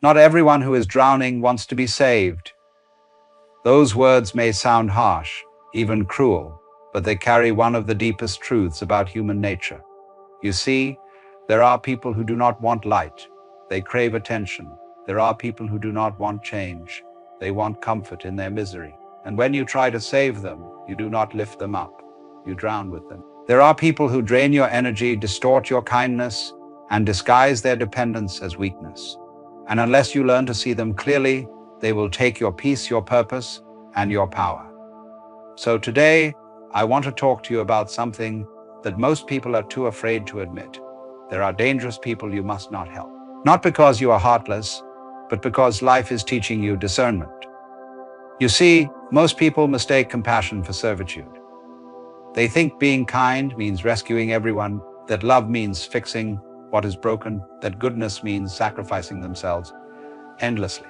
Not everyone who is drowning wants to be saved. Those words may sound harsh, even cruel, but they carry one of the deepest truths about human nature. You see, there are people who do not want light. They crave attention. There are people who do not want change. They want comfort in their misery. And when you try to save them, you do not lift them up. You drown with them. There are people who drain your energy, distort your kindness, and disguise their dependence as weakness. And unless you learn to see them clearly, they will take your peace, your purpose, and your power. So today, I want to talk to you about something that most people are too afraid to admit. There are dangerous people you must not help. Not because you are heartless, but because life is teaching you discernment. You see, most people mistake compassion for servitude. They think being kind means rescuing everyone, that love means fixing what is broken, that goodness means sacrificing themselves endlessly.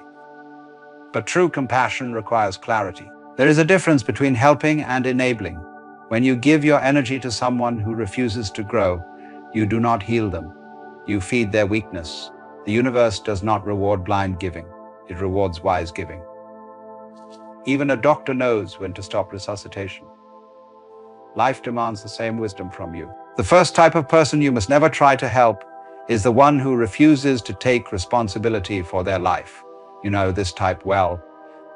But true compassion requires clarity. There is a difference between helping and enabling. When you give your energy to someone who refuses to grow, you do not heal them. You feed their weakness. The universe does not reward blind giving. It rewards wise giving. Even a doctor knows when to stop resuscitation. Life demands the same wisdom from you. The first type of person you must never try to help is the one who refuses to take responsibility for their life. You know this type well.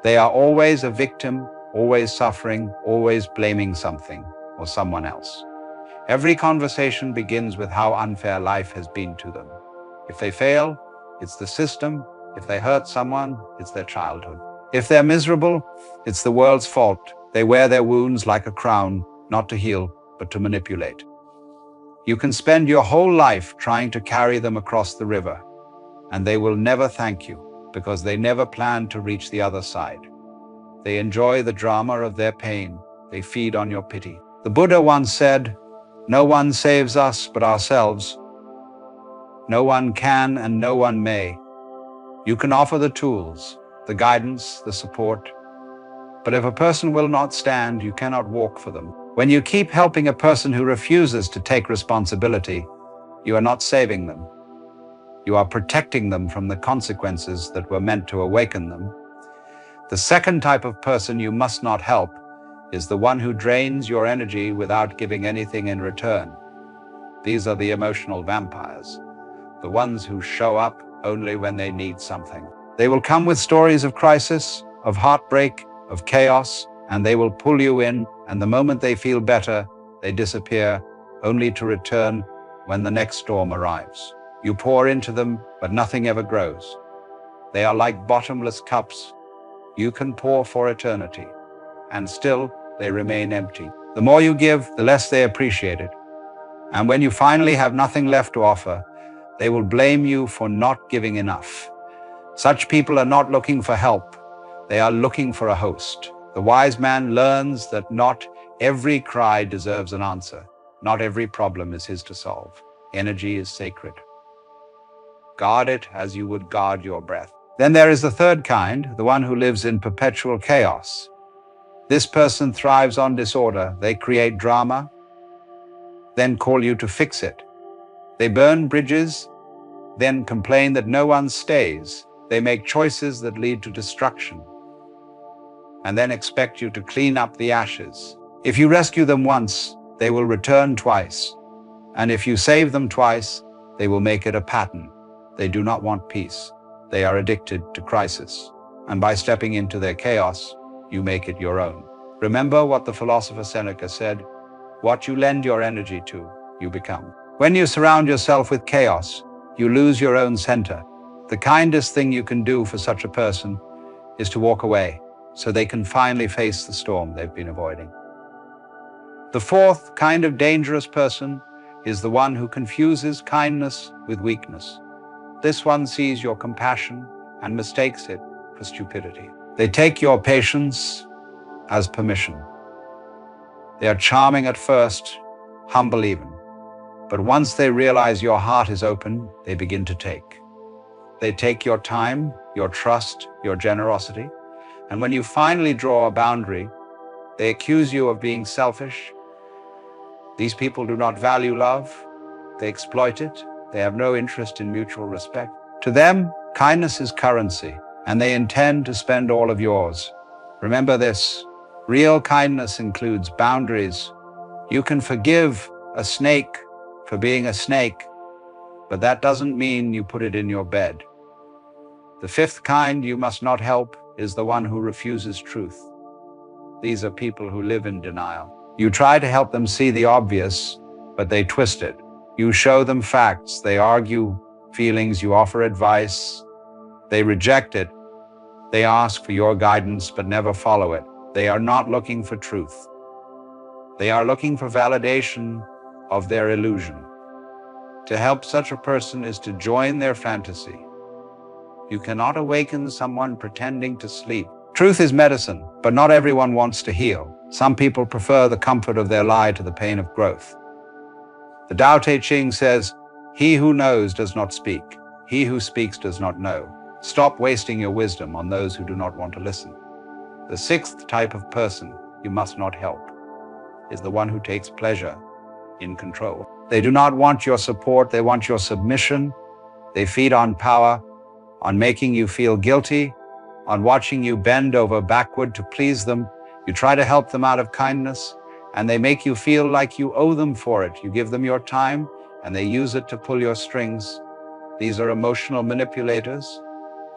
They are always a victim, always suffering, always blaming something or someone else. Every conversation begins with how unfair life has been to them. If they fail, it's the system. If they hurt someone, it's their childhood. If they're miserable, it's the world's fault. They wear their wounds like a crown, not to heal, but to manipulate. You can spend your whole life trying to carry them across the river, and they will never thank you because they never plan to reach the other side. They enjoy the drama of their pain. They feed on your pity. The Buddha once said, "No one saves us but ourselves. No one can and no one may. You can offer the tools, the guidance, the support, but if a person will not stand, you cannot walk for them." When you keep helping a person who refuses to take responsibility, you are not saving them. You are protecting them from the consequences that were meant to awaken them. The second type of person you must not help is the one who drains your energy without giving anything in return. These are the emotional vampires, the ones who show up only when they need something. They will come with stories of crisis, of heartbreak, of chaos, and they will pull you in, and the moment they feel better, they disappear, only to return when the next storm arrives. You pour into them, but nothing ever grows. They are like bottomless cups. You can pour for eternity, and still they remain empty. The more you give, the less they appreciate it. And when you finally have nothing left to offer, they will blame you for not giving enough. Such people are not looking for help. They are looking for a host. The wise man learns that not every cry deserves an answer. Not every problem is his to solve. Energy is sacred. Guard it as you would guard your breath. Then there is the third kind, the one who lives in perpetual chaos. This person thrives on disorder. They create drama, then call you to fix it. They burn bridges, then complain that no one stays. They make choices that lead to destruction, and then expect you to clean up the ashes. If you rescue them once, they will return twice. And if you save them twice, they will make it a pattern. They do not want peace. They are addicted to crisis. And by stepping into their chaos, you make it your own. Remember what the philosopher Seneca said, "What you lend your energy to, you become." When you surround yourself with chaos, you lose your own center. The kindest thing you can do for such a person is to walk away, so they can finally face the storm they've been avoiding. The fourth kind of dangerous person is the one who confuses kindness with weakness. This one sees your compassion and mistakes it for stupidity. They take your patience as permission. They are charming at first, humble even. But once they realize your heart is open, they begin to take. They take your time, your trust, your generosity. And when you finally draw a boundary, they accuse you of being selfish. These people do not value love. They exploit it. They have no interest in mutual respect. To them, Kindness is currency, and they intend to spend all of yours. Remember this. Real kindness includes boundaries. You can forgive a snake for being a snake, but that doesn't mean you put it in your bed. The fifth kind you must not help is the one who refuses truth. These are people who live in denial. You try to help them see the obvious, but they twist it. You show them facts, they argue feelings, you offer advice, they reject it. They ask for your guidance but never follow it. They are not looking for truth. They are looking for validation of their illusion. To help such a person is to join their fantasy. You cannot awaken someone pretending to sleep. Truth is medicine, but not everyone wants to heal. Some people prefer the comfort of their lie to the pain of growth. The Tao Te Ching says, "He who knows does not speak. He who speaks does not know." Stop wasting your wisdom on those who do not want to listen. The sixth type of person you must not help is the one who takes pleasure in control. They do not want your support, they want your submission. They feed on power, on making you feel guilty, on watching you bend over backward to please them. You try to help them out of kindness, and they make you feel like you owe them for it. You give them your time, and they use it to pull your strings. These are emotional manipulators.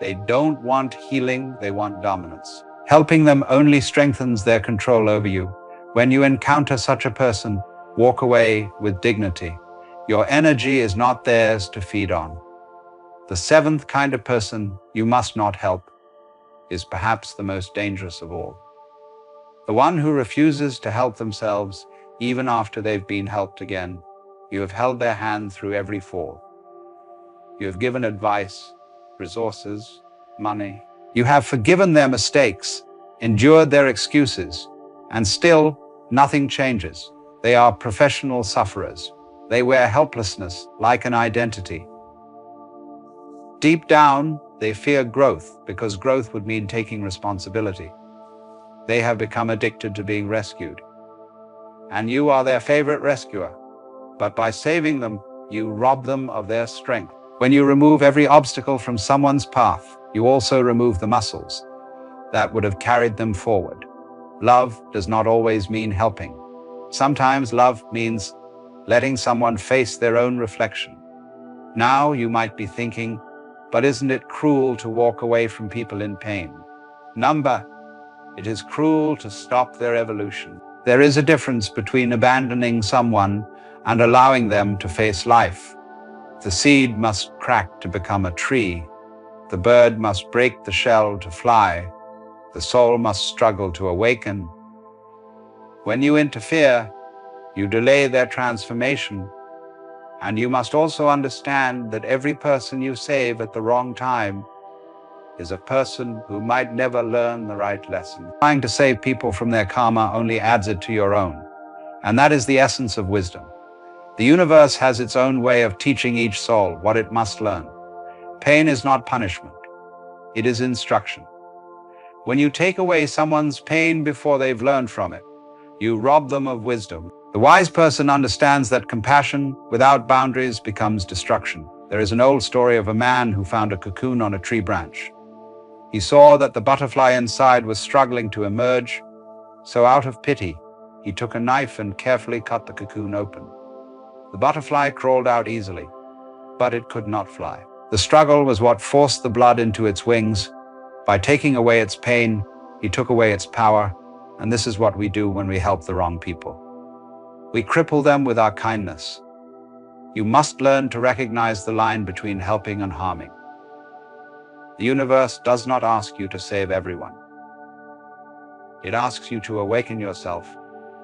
They don't want healing, they want dominance. Helping them only strengthens their control over you. When you encounter such a person, walk away with dignity. Your energy is not theirs to feed on. The seventh kind of person you must not help is perhaps the most dangerous of all. The one who refuses to help themselves even after they've been helped again. You have held their hand through every fall. You have given advice, resources, money. You have forgiven their mistakes, endured their excuses, and still nothing changes. They are professional sufferers. They wear helplessness like an identity. Deep down, they fear growth because growth would mean taking responsibility. They have become addicted to being rescued. And you are their favorite rescuer. But by saving them, you rob them of their strength. When you remove every obstacle from someone's path, you also remove the muscles that would have carried them forward. Love does not always mean helping. Sometimes love means letting someone face their own reflection. Now you might be thinking, but isn't it cruel to walk away from people in pain? It is cruel to stop their evolution. There is a difference between abandoning someone and allowing them to face life. The seed must crack to become a tree. The bird must break the shell to fly. The soul must struggle to awaken. When you interfere, you delay their transformation. And you must also understand that every person you save at the wrong time is a person who might never learn the right lesson. Trying to save people from their karma only adds it to your own. And that is the essence of wisdom. The universe has its own way of teaching each soul what it must learn. Pain is not punishment. It is instruction. When you take away someone's pain before they've learned from it, you rob them of wisdom. The wise person understands that compassion without boundaries becomes destruction. There is an old story of a man who found a cocoon on a tree branch. He saw that the butterfly inside was struggling to emerge, so out of pity, he took a knife and carefully cut the cocoon open. The butterfly crawled out easily, but it could not fly. The struggle was what forced the blood into its wings. By taking away its pain, he took away its power, and this is what we do when we help the wrong people. We cripple them with our kindness. You must learn to recognize the line between helping and harming. The universe does not ask you to save everyone. It asks you to awaken yourself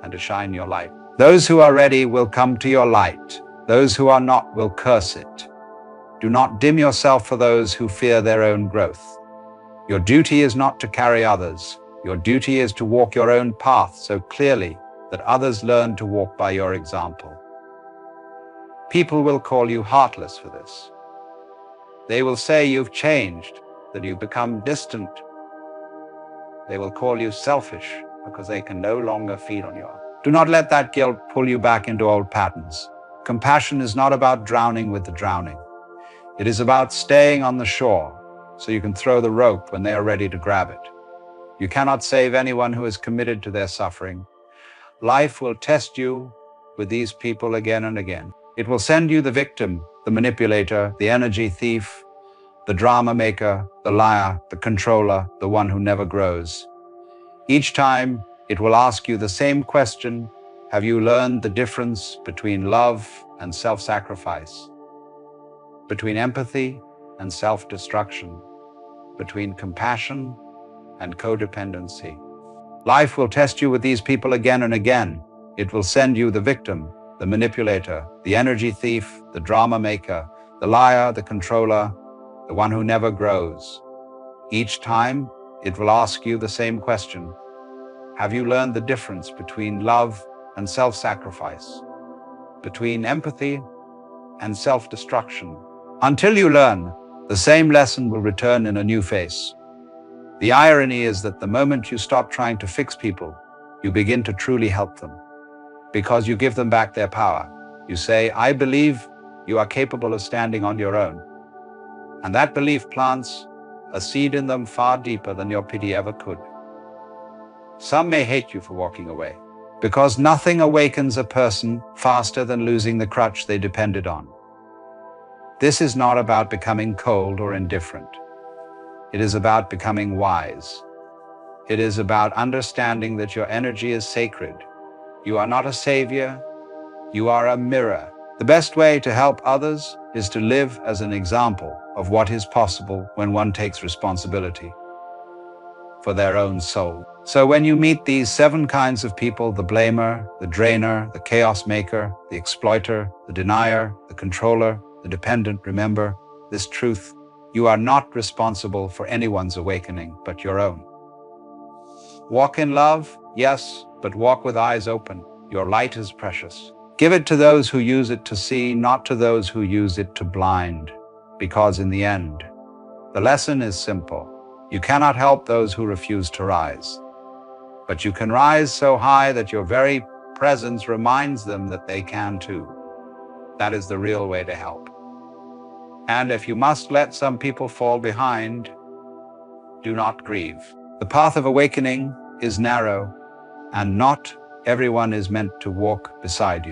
and to shine your light. Those who are ready will come to your light. Those who are not will curse it. Do not dim yourself for those who fear their own growth. Your duty is not to carry others. Your duty is to walk your own path so clearly that others learn to walk by your example. People will call you heartless for this. They will say you've changed, that you've become distant. They will call you selfish because they can no longer feed on you. Do not let that guilt pull you back into old patterns. Compassion is not about drowning with the drowning. It is about staying on the shore. so you can throw the rope when they are ready to grab it. You cannot save anyone who is committed to their suffering. Life will test you with these people again and again. It will send you the victim, the manipulator, the energy thief, the drama maker, the liar, the controller, the one who never grows. Each time, it will ask you the same question: have you learned the difference between love and self-sacrifice? Between empathy and self-destruction? Between compassion and codependency? Life will test you with these people again and again. It will send you the victim, the manipulator, the energy thief, the drama maker, the liar, the controller, the one who never grows. Each time, it will ask you the same question: have you learned the difference between love and self-sacrifice? Between empathy and self-destruction? Until you learn, the same lesson will return in a new face. The irony is that the moment you stop trying to fix people, you begin to truly help them. Because you give them back their power. You say, I believe you are capable of standing on your own. And that belief plants a seed in them far deeper than your pity ever could. Some may hate you for walking away, because nothing awakens a person faster than losing the crutch they depended on. This is not about becoming cold or indifferent. It is about becoming wise. It is about understanding that your energy is sacred. You are not a savior, you are a mirror. The best way to help others is to live as an example of what is possible when one takes responsibility for their own soul. So when you meet these 7 kinds of people, the blamer, the drainer, the chaos maker, the exploiter, the denier, the controller, the dependent, remember this truth: you are not responsible for anyone's awakening but your own. Walk in love, yes, but walk with eyes open. Your light is precious. Give it to those who use it to see, not to those who use it to blind. Because in the end, the lesson is simple. You cannot help those who refuse to rise. But you can rise so high that your very presence reminds them that they can too. That is the real way to help. And if you must let some people fall behind, do not grieve. The path of awakening is narrow, and not everyone is meant to walk beside you.